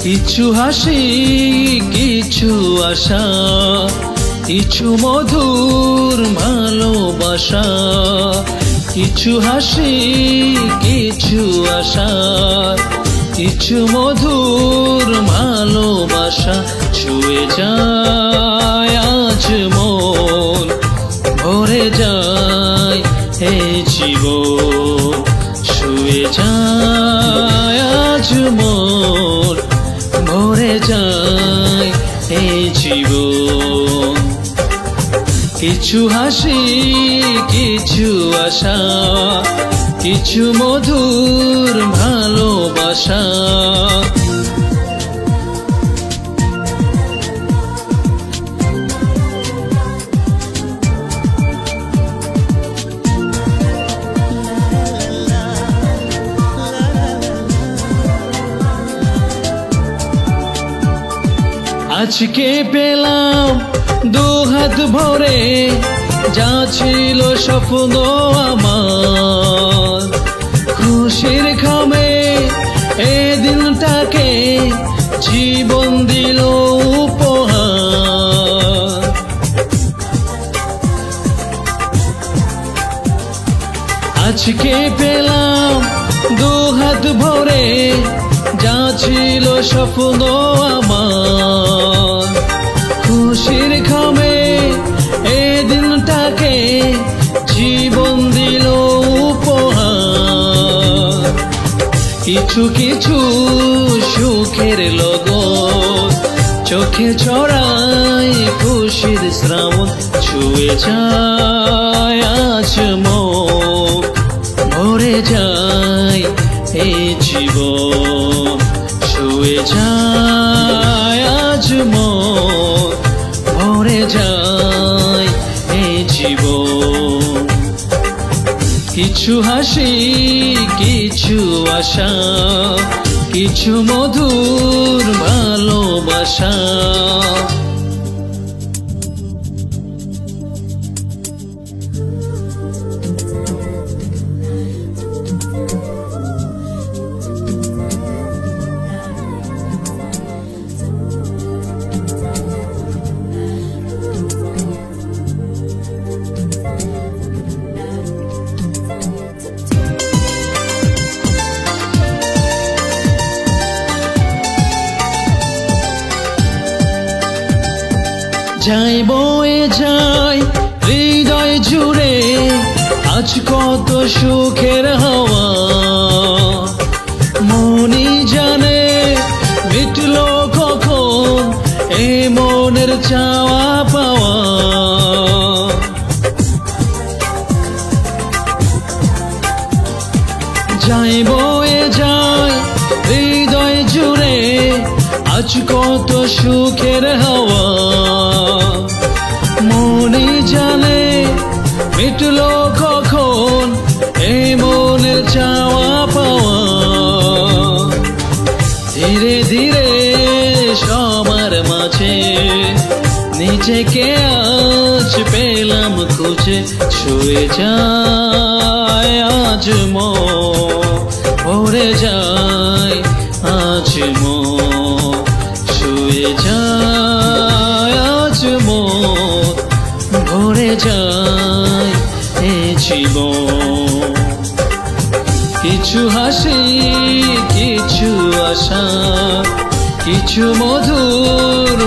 কিছু হাসি কিছু আশা, কিছু মধুর ভালোবাসা। কিছু হাসি কিছু আশা, কিছু মধুর ভালোবাসা। ছুঁয়ে যায় আজ মন, ভরে যায় এই জীবন। ছুঁয়ে যায় আজ মন, ভরে যায় এই জীবন। কিছু হাসি কিছু আশা, কিছু মধুর ভালোবাসা। আজকে পেলাম দু হাত ভরে যা ছিল স্বপ্ন আমার। খুশির খামে এই দিনটাকে জীবন দিল উপহার। আজকে পেলাম দু হাত ভরে যা ছিল স্বপ্ন আমার। খুশির খামে এই দিনটাকে জীবন দিল উপহার। কিছু কিছু সুখের লগন চোখে ছড়ায় খুশির শ্রাবণ। ছুঁয়ে যায় আজ মন, ভরে যায় এই জীবন। ছুঁয়ে যায় আজ মন, ভরে যায় এই জীবন। কিছু হাসি কিছু আশা, কিছু মধুর ভালোবাসা। যাই বয়ে যায় হৃদয় জুড়ে আজ কত সুখের হাওয়া। মনি জানে মিটলো কখন এই মনের চাওয়া পাওয়া। যাই বয়ে যায় হৃদয় জুড়ে আজ কত সুখের হাওয়া। মনি জানে মিটলো কখন এই মনের চাওয়া পাওয়া। ধীরে ধীরে সবার মাঝে নিজেকে আজ পেলাম খুঁজে। ছুঁয়ে যায় আজ মন, ভরে যায় আজ মন। ছুঁয়ে যায় আজ মন, ভরে যায় এই জীবন। কিছু হাসি কিছু আশা, কিছু মধুর